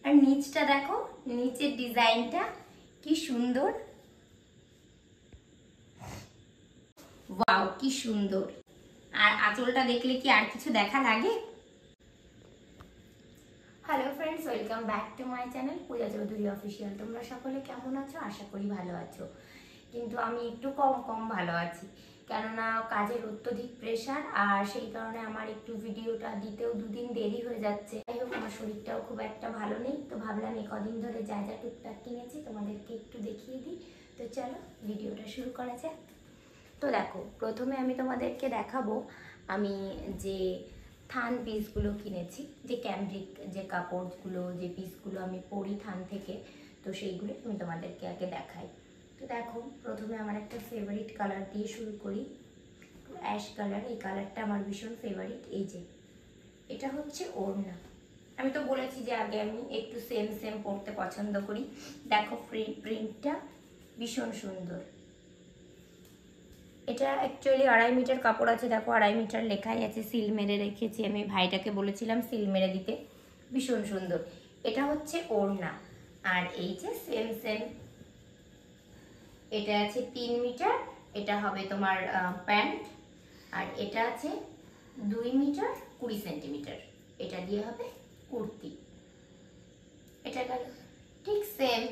আর নিচটা দেখো, নিচের ডিজাইনটা কি সুন্দর, ওয়াও কি সুন্দর। আর আঁচলটা দেখলে কি আর কিছু দেখা লাগে? Hello friends, welcome back to my channel Puja Chowdhury official. তোমরা সকলে কেমন আছো? আশা করি ভালো আছো, কিন্তু আমি একটু কম ভালো আছি, কেননা কাজের অত্যধিক প্রেশার, আর সেই কারণে আমার একটু ভিডিওটা দিতেও দুদিন দেরি হয়ে যাচ্ছে। যাই হোক, আমার শরীরটাও খুব একটা ভালো নেই, তো ভাবলাম এই কদিন ধরে যা যা টুকটাক কিনেছি তোমাদেরকে একটু দেখিয়ে দিই। তো চলো ভিডিওটা শুরু করা যাক। তো দেখো, প্রথমে আমি তোমাদেরকে দেখাবো আমি যে থান পিসগুলো কিনেছি, যে ক্যামব্রিক যে কাপড়গুলো, যে পিসগুলো আমি পরি থান থেকে, তো সেইগুলো আমি তোমাদেরকে আগে দেখাই। তো দেখো, প্রথমে আমার একটা ফেভারিট কালার দিয়ে শুরু করি, অ্যাশ কালার। এই কালারটা আমার ভীষণ ফেভারিট। এই যে এটা হচ্ছে ওড়না। আমি তো বলেছি যে আগে আমি একটু সেম পরতে পছন্দ করি। দেখো প্রিন্টটা ভীষণ সুন্দর। এটা অ্যাকচুয়ালি 2.5 মিটার কাপড় আছে, দেখো 2.5 মিটার লেখাই আছে, সিল মেরে রেখেছি। আমি ভাইটাকে বলেছিলাম সিল মেরে দিতে। ভীষণ সুন্দর। এটা হচ্ছে ওড়না। আর এই যে সেম এটা আছে 3 মিটার, এটা হবে তোমার প্যান্ট। আর এটা আছে 2 মিটার 20 সেন্টিমিটার, এটা দিয়ে হবে কুর্তি। এটা গেল ঠিক সেম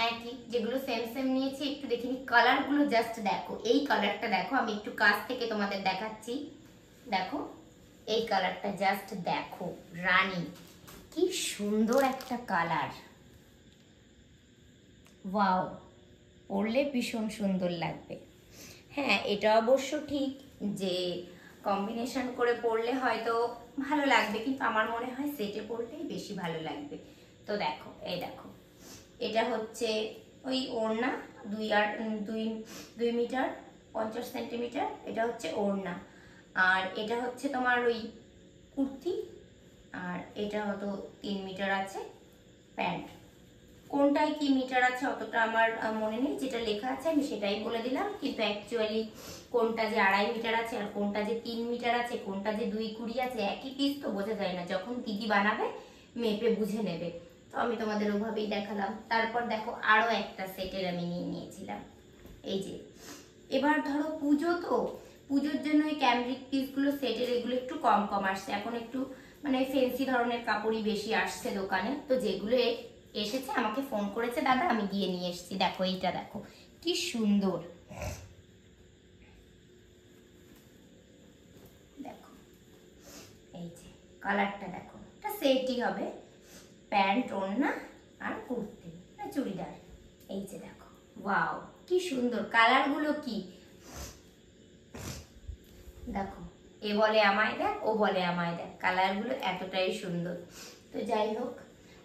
একই, যেগুলো সেম নিয়েছি। একটু দেখিনি কালারগুলো, জাস্ট দেখো এই কালারটা দেখো, আমি একটু কাছ থেকে তোমাদের দেখাচ্ছি। দেখো এই কালারটা জাস্ট দেখো, রানী, কি সুন্দর একটা কালার, ওয়াও, পরলে ভীষণ সুন্দর লাগবে। হ্যাঁ, এটা অবশ্য ঠিক যে কম্বিনেশন করে পরলে হয়তো ভালো লাগবে, কিন্তু আমার মনে হয় সেটে পরলেই বেশি ভালো লাগবে। তো দেখো, এই দেখো, এটা হচ্ছে ওই ওড়না 2 মিটার 50 সেন্টিমিটার, এটা হচ্ছে ওড়না। আর এটা হচ্ছে তোমার ওই কুর্তি। আর এটা হয়তো 3 মিটার আছে প্যান্ট। কোনটায় কি মিটার আছে অতটা আমার মনে নেই, যেটা লেখা আছে আমি সেটাই বলে দিলাম, কিন্তু অ্যাকচুয়ালি কোনটা যে 2.5 মিটার আছে আর কোনটা যে 3 মিটার আছে, কোনটা যে 2.20 আছে, একই পিস তো বোঝা যায় না। যখন দিদি বানাবে মেপে বুঝে নেবে। তো আমি তোমাদের ওভাবেই দেখালাম। তারপর দেখো আরো একটা সেটের আমি নিয়ে নিয়েছিলাম। এই যে এবার ধরো পুজো, তো পুজোর জন্য এই ক্যামব্রিক পিসগুলো সেটের এগুলো একটু কম আসছে। এখন একটু মানে ফেন্সি ধরনের কাপড়ই বেশি আসছে দোকানে। তো যেগুলো এসেছে আমাকে ফোন করেছে দাদা, আমি গিয়ে নিয়ে এসেছি। দেখো এইটা দেখো কি সুন্দর, দেখো এই যে কালারটা দেখো, এটা সেটই হবে, প্যান্ট ওড়না আর কুর্তি চুড়িদার। এই যে দেখো, ওয়াও কি সুন্দর কালারগুলো, কি দেখো, এ বলে আমায় দেখ, ও বলে আমায় দেখ, কালারগুলো এতটাই সুন্দর। তো যাই হোক,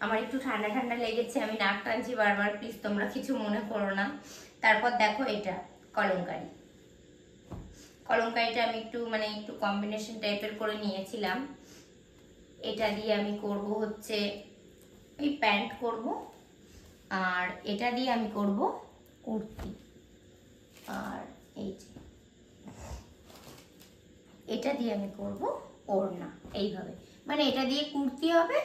আমার একটু ঠান্ডা লেগেছে, আমি নাক টানছি বারবার, প্লিজ তোমরা কিছু মনে করো না। তারপর দেখো এটা কলমকারিটা আমি একটু মানে একটু কম্বিনেশন টাইপের করে নিয়েছিলাম। এটা দিয়ে আমি করব হচ্ছে এই প্যান্ট করব, আর এটা দিয়ে আমি করব কুর্তি। আর এই যে এটা দিয়ে আমি করব ওড়না, এইভাবে, মানে এটা দিয়ে কুর্তি হবে,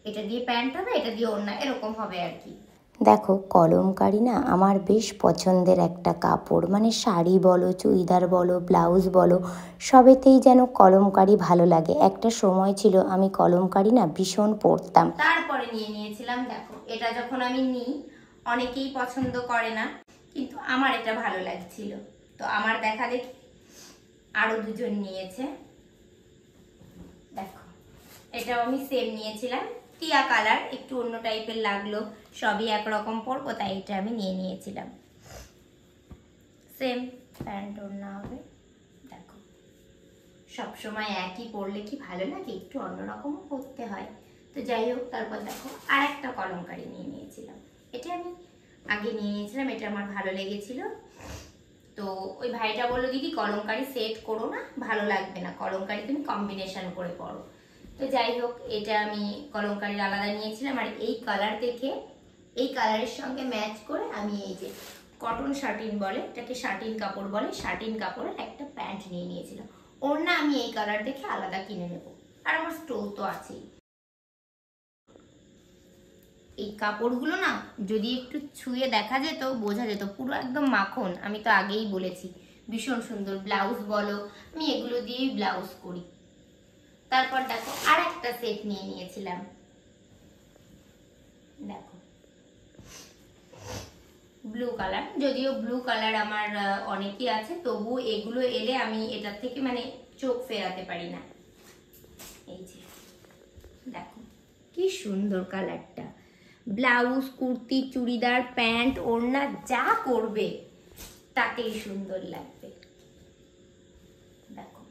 এটা দিয়ে প্যান্ট হবে, এটা দিয়ে ওড়না, এরকম হবে আর কি। দেখো কলমকারি না আমার বেশ পছন্দের একটা কাপড়, মানে শাড়ি বলো, চুড়িদার বলো, ব্লাউজ বলো, সবেতেই যেন কলমকারি ভালো লাগে। একটা সময় ছিল আমি কলমকারি না ভীষণ পরতাম। তারপরে নিয়ে নিয়েছিলাম, দেখো এটা যখন আমি নিই অনেকেই পছন্দ করে না, কিন্তু আমার এটা ভালো লাগছিল, তো আমার দেখা দেখি আরো দুজন নিয়েছে। দেখো এটাও আমি সেম নিয়েছিলাম, টিয়া কালার, একটু অন্য টাইপের লাগলো, সবই একরকম পরবো তাই এটা আমি নিয়ে নিয়েছিলাম। সেম প্যান্ট ওড়না হবে। দেখো সবসময় একই পরলে কি ভালো লাগে, একটু অন্যরকমও পরতে হয়। তো যাই হোক, তারপর দেখো আর একটা কলমকারি নিয়ে নিয়েছিলাম। এটা আমি আগে নিয়ে নিয়েছিলাম, এটা আমার ভালো লেগেছিল। তো ওই ভাইটা বললো দিদি কলমকারি সেট করো না, ভালো লাগবে না, কলমকারি তুমি কম্বিনেশন করে পরো। তো যাই হোক, এটা আমি কলমকারির আলাদা নিয়েছিলাম। আর এই কালার দেখে, এই কালারের সঙ্গে ম্যাচ করে আমি এই যে কটন শার্টিন বলে, এটাকে শার্টিন কাপড় বলে, শার্টিন কাপড়ের একটা প্যান্ট নিয়ে নিয়েছিলাম। ওড়না আমি এই কালার দেখে আলাদা কিনে নেব, আর আমার স্টোল তো আছেই। এই কাপড়গুলো না যদি একটু ছুঁয়ে দেখা যেত বোঝা যেত পুরো একদম মাখন। আমি তো আগেই বলেছি ভীষণ সুন্দর। ব্লাউজ বলো, আমি এগুলো দিয়েই ব্লাউজ করি। তারপর দেখো আর একটা সেট নিয়ে নিয়েছিলাম, দেখো ব্লু কালার। যদিও ব্লু কালার আমার অনেকই আছে, তবু এগুলো এলে আমি এটার থেকে মানে চোখ ফেরাতে পারি না। এই যে দেখো কি সুন্দর কালারটা। ব্লাউজ, কুর্তি, চুড়িদার, প্যান্ট, ওড়না যা করবে তাতেই সুন্দর লাগবে। দেখো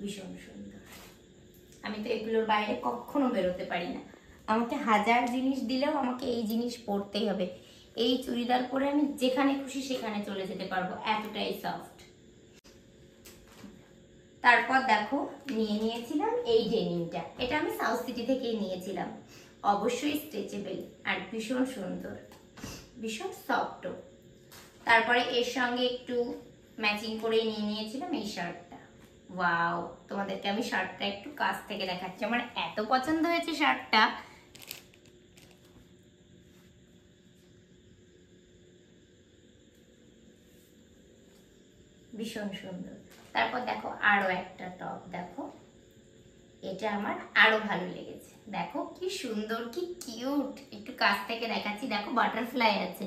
ভীষণ সুন্দর। আমি তো এগুলোর বাইরে কখনো বেরোতে পারি না। আমাকে হাজার জিনিস দিলেও আমাকে এই জিনিস পরতেই হবে। এই চুড়িদার পরে আমি যেখানে খুশি সেখানে চলে যেতে পারবো, এতটাই সফট। তারপর দেখো নিয়ে নিয়েছিলাম এই ডেনিমটা। এটা আমি সাউথ সিটি থেকেই নিয়েছিলাম। অবশ্যই স্ট্রেচেবল আর ভীষণ সুন্দর, ভীষণ সফটও। তারপরে এর সঙ্গে একটু ম্যাচিং করে নিয়ে নিয়েছিলাম এই শার্টটা। ওয়াও, তোমাদেরকে আমি শার্টটা একটু কাছ থেকে দেখাচ্ছি। আমার এত পছন্দ হয়েছে শার্টটা। ভীষণ সুন্দর। তারপর দেখো আরো একটা টপ, দেখো এটা আমার আরো ভালো লেগেছে। দেখো কি সুন্দর, কি কিউট। একটু কাছ থেকে দেখাচ্ছি। দেখো বাটারফ্লাই আছে,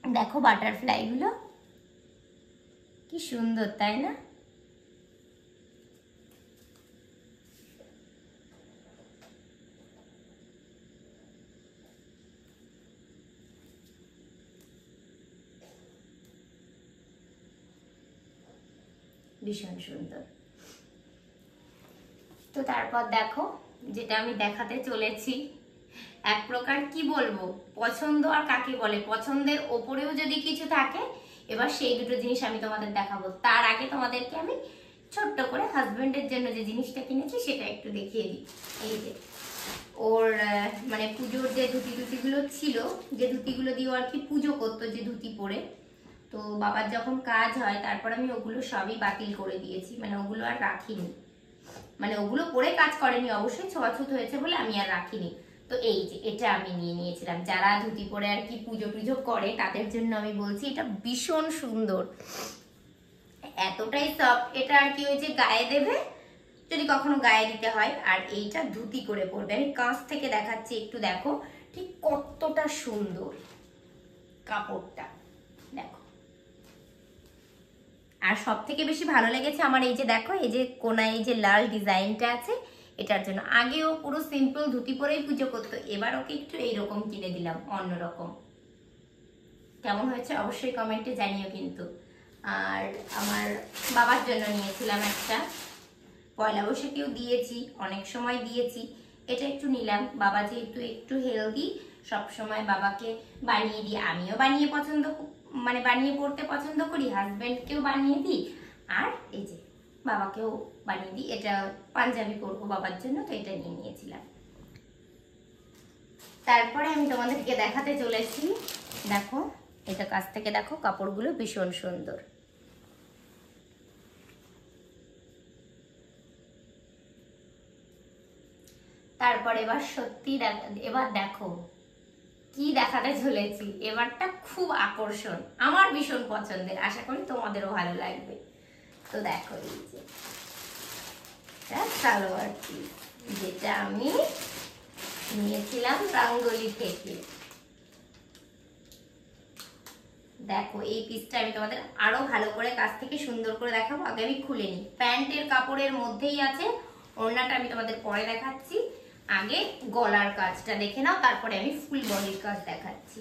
দেখো বাটারফ্লাই গুলো কি সুন্দর, তাই না? ভীষণ সুন্দর। তো তারপর দেখো যেটা আমি দেখাতে চলেছি, এক প্রকার কি বলবো, পছন্দ আর কাকে বলে, পছন্দের ওপরেও যদি কিছু থাকে, এবার সেই দুটো জিনিস আমি তোমাদের দেখাবো। তার আগে তোমাদেরকে আমি ছোট্ট করে হাজবেন্ডের জন্য যে জিনিসটা কিনেছি সেটা একটু দেখিয়ে দিই। এই যে ওর মানে পুজোর যে ধুতিগুলো ছিল, যে ধুতিগুলো দিয়ে আর কি পুজো করতো, যে ধুতি পরে, তো বাবার যখন কাজ হয় তারপর আমি ওগুলো সবই বাতিল করে দিয়েছি, মানে ওগুলো আর রাখিনি। মানে ওগুলো পরে কাজ করেনি, অবশ্যই ছোঁয়াছুত হয়েছে বলে আমি আর রাখিনি। তো এই যে এটা আমি নিয়ে নিয়েছিলাম। যারা ধুতি পরে আর কি পুজো টুজো করে তাদের জন্য আমি বলছি, এটা ভীষণ সুন্দর, এতটাই সফট। এটা আর কি ওই যে গায়ে দেবে যদি কখনো গায়ে দিতে হয়, আর এইটা ধুতি করে পরবে। আমি কাছ থেকে দেখাচ্ছি, একটু দেখো ঠিক কতটা সুন্দর কাপড়টা, দেখো। আর সব থেকে বেশি ভালো লেগেছে আমার এই যে দেখো, এই যে কোনায় এই যে লাল ডিজাইনটা আছে, এটার জন্য। আগেও পুরো সিম্পল ধুতি পরেই পুজো করতো, এবার ওকে একটু এইরকম কিনে দিলাম, অন্যরকম। কেমন হয়েছে অবশ্যই কমেন্টে জানিও কিন্তু। আর আমার বাবার জন্য নিয়েছিলাম একটা, পয়লা বৈশাখেও দিয়েছি, অনেক সময় দিয়েছি। এটা একটু নিলাম, বাবা যেহেতু একটু হেলদি, সবসময় বাবাকে বানিয়ে দিই। আমিও বানিয়ে মানে বানিয়ে পড়তে পছন্দ করি, হাজবেন্ডকেও বানিয়ে দিই, আর এই যে বাবাকেও বানিয়ে দিই। এটা পাঞ্জাবি করবো বাবার জন্য, তো এটা নিয়ে নিয়েছিলাম। তারপরে আমি তোমাদেরকে দেখাতে চলেছি, দেখো এটা কাছ থেকে দেখো, কাপড়গুলো ভীষণ সুন্দর। তারপর এবার সত্যি এবার দেখো কি দেখাতে চলেছি। এবারটা খুব আকর্ষণ, আমার ভীষণ পছন্দের, আশা করি তোমাদেরও ভালো লাগবে। তো দেখো এই যে সালোয়ার পিস, যেটা আমি নিয়েছিলাম রাঙ্গলি থেকে। দেখো এই পিসটা আমি তোমাদের আরো ভালো করে কাছ থেকে সুন্দর করে দেখাবো। আগে আমি খুলে নিই। প্যান্টের কাপড়ের মধ্যেই আছে, ওড়নাটা আমি তোমাদের পরে দেখাচ্ছি। আগে গলার কাজটা দেখে নাও, তারপরে আমি ফুল বডির কাজ দেখাচ্ছি।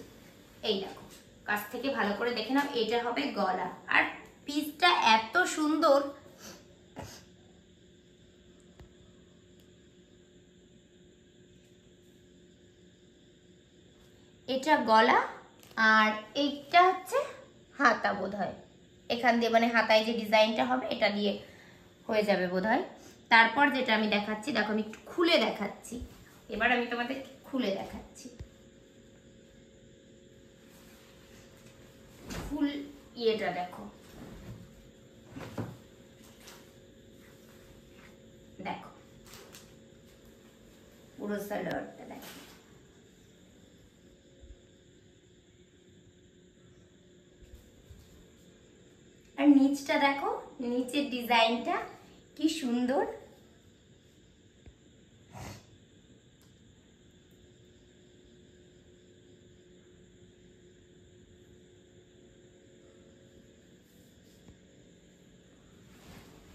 এই দেখো কাছ থেকে ভালো করে দেখে নাও, এটা হবে গলা। আর পিসটা এত সুন্দর, এটা গলা, আর এইটা হচ্ছে হাতা বোধ হয়, এখান দিয়ে মানে হাতায় যে ডিজাইনটা হবে এটা দিয়ে হয়ে যাবে বোধ হয়। তারপর যেটা আমি দেখাচ্ছি, দেখো আমি একটু খুলে দেখাচ্ছি। এবার আমি তোমাদের খুলে দেখাচ্ছি ফুল ইয়েটা, দেখো দেখো পুরো সালোয়ারটা দেখো। আর নিচটা দেখো, নিচের ডিজাইনটা কি সুন্দর।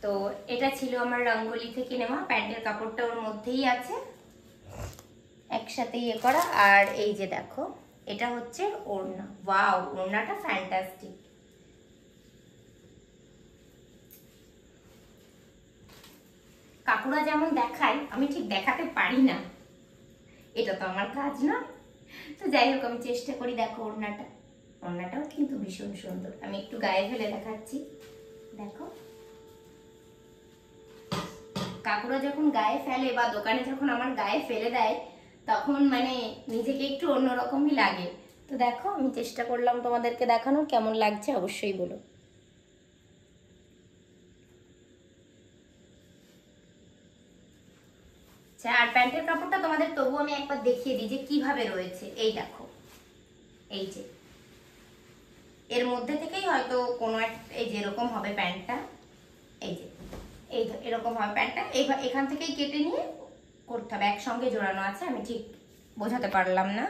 তো এটা ছিল আমার রঙ্গোলি থেকে নেওয়া, প্যান্টের কাপড়টা ওর মধ্যেই আছে একসাথে ইয়ে করা। আর এই যে দেখো, এটা হচ্ছে ওড়না। ওয়াও, ওড়নাটা ফ্যান্টাস্টিক। কাকুরা যেমন দেখায় আমি ঠিক দেখাতে পারি না, এটা তো আমার কাজ না। তো যাই হোক, আমি চেষ্টা করি। দেখো ওড়নাটা, ওড়নাটাও কিন্তু ভীষণ সুন্দর। আমি একটু গায়ে ফেলে দেখাচ্ছি, দেখো। কাকুরা যখন গায়ে ফেলে বা দোকানে যখন আমার গায়ে ফেলে দেয়, তখন মানে নিজেকে একটু অন্যরকমই লাগে। তো দেখো, আমি চেষ্টা করলাম তোমাদেরকে দেখানোর, কেমন লাগছে অবশ্যই বলো। আচ্ছা, আর প্যান্টের কাপড়টা তোমাদের তবু আমি একবার দেখিয়ে দিই যে কিভাবে রয়েছে। এই দেখো, এই যে এর মধ্যে থেকেই হয়তো কোনো এই যে এরকম হবে প্যান্টটা, এই যে এরকম হবে প্যান্টটা। এখান থেকেই কেটে নিয়ে করতে হবে, একসঙ্গে জোড়ানো আছে, আমি ঠিক বোঝাতে পারলাম না।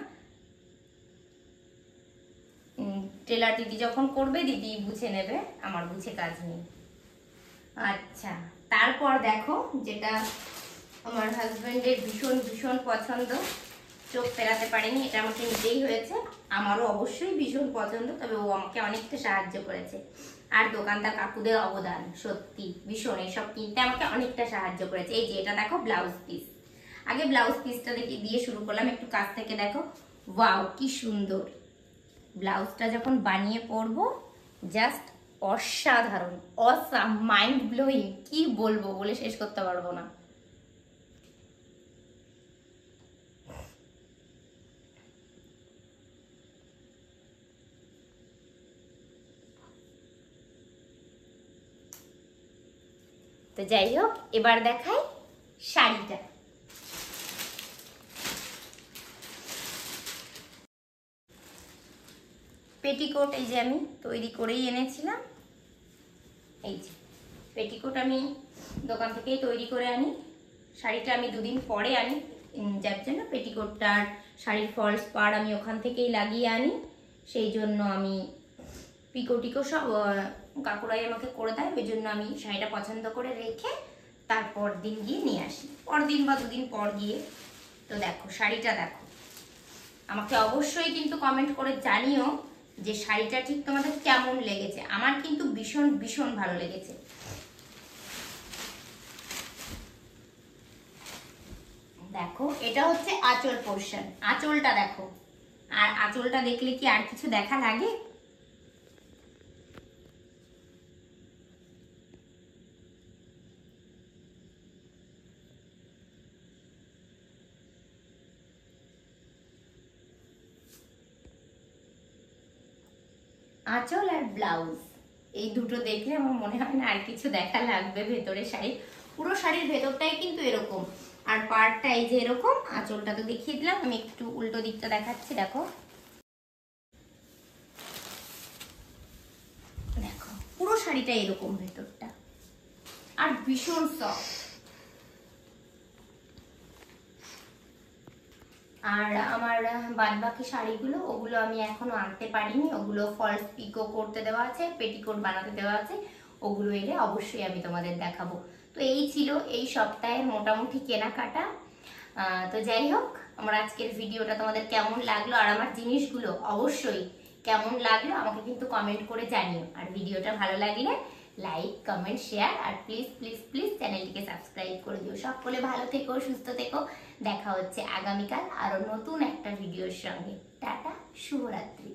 টেলার দিদি যখন করবে, দিদি বুঝে নেবে, আমার বুঝে কাজ নেই। আচ্ছা, তারপর দেখো, যেটা আমার হাজবেন্ডের ভীষণ ভীষণ পছন্দ, চোখ ফেরাতে পারেনি, এটা আমাকে নিতেই হয়েছে। আমারও অবশ্যই ভীষণ পছন্দ, তবে ও আমাকে অনেকটা সাহায্য করেছে। আর দোকানদার কাকুদের অবদান সত্যি ভীষণ, এসব কিনতে আমাকে অনেকটা সাহায্য করেছে। এই যে এটা দেখো, ব্লাউজ পিস। আগে ব্লাউজ পিসটা দিয়ে শুরু করলাম, একটু কাছ থেকে দেখো। ওয়াও, কি সুন্দর। ব্লাউজটা যখন বানিয়ে পরবো, জাস্ট অসাধারণ, অসাম, মাইন্ড ব্লোয়িং, কি বলবো, বলে শেষ করতে পারবো না। তো যাই হোক, এবার দেখাই শাড়িটা। পেটিকোট এই যে আমি তৈরি করেই এনেছিলাম। এই যে পেটিকোট আমি দোকান থেকেই তৈরি করে আনি। শাড়িটা আমি দুদিন পরে আনি, যার জন্য পেটিকোটটার শাড়ির ফলস পাড় আমি ওখান থেকেই লাগিয়ে আনি। সেই জন্য আমি পিকো টিকো সব কাকুরাই আমাকে করে দেয়, ওই জন্য আমি শাড়িটা পছন্দ করে রেখে তারপর দিন গিয়ে নিয়ে আসি, পরদিন বা দুদিন পর গিয়ে। তো দেখো শাড়িটা দেখো, আমাকে অবশ্যই কিন্তু কমেন্ট করে জানিও যে শাড়িটা ঠিক তোমাদের কেমন লেগেছে। আমার কিন্তু ভীষণ ভীষণ ভালো লেগেছে। দেখো, এটা হচ্ছে আঁচল পোর্শন, আঁচলটা দেখো। আর আঁচলটা দেখলে কি আর কিছু দেখা লাগে? আঁচল আর ব্লাউজ, এই দুটো দেখলে আমার মনে হয় না আর কিছু দেখা লাগবে ভেতরে শাড়ি। পুরো শাড়ির ভেতরটাই কিন্তু এরকম, আর পাড়টা এই যে এরকম। আঁচলটা তো দেখিয়ে দিলাম, আমি একটু উল্টো দিকটা দেখাচ্ছি। দেখো দেখো, পুরো শাড়িটা এরকম ভেতরটা, আর ভীষণ সফট। আর আমার বাদ বাকি শাড়িগুলো, ওগুলো আমি এখনো আনতে পারিনি, ওগুলো ফলস পিকো করতে দেওয়া আছে, পেটিকোট বানাতে দেওয়া আছে, ওগুলো এলে অবশ্যই আমি তোমাদের দেখাবো। তো এই ছিল এই সপ্তাহের মোটামুটি কেনাকাটা। তো যাই হোক, আমার আজকের ভিডিওটা তোমাদের কেমন লাগলো, আর আমার জিনিসগুলো অবশ্যই কেমন লাগলো আমাকে কিন্তু কমেন্ট করে জানিও। আর ভিডিওটা ভালো লাগলে লাইক, কমেন্ট, শেয়ার, আর প্লিজ প্লিজ প্লিজ চ্যানেলটিকে সাবস্ক্রাইব করে দিও। সকলে ভালো থেকো, সুস্থ থেকো। দেখা হচ্ছে আগামীকাল আরো নতুন একটা ভিডিওর সঙ্গে। টাটা, শুভরাত্রি।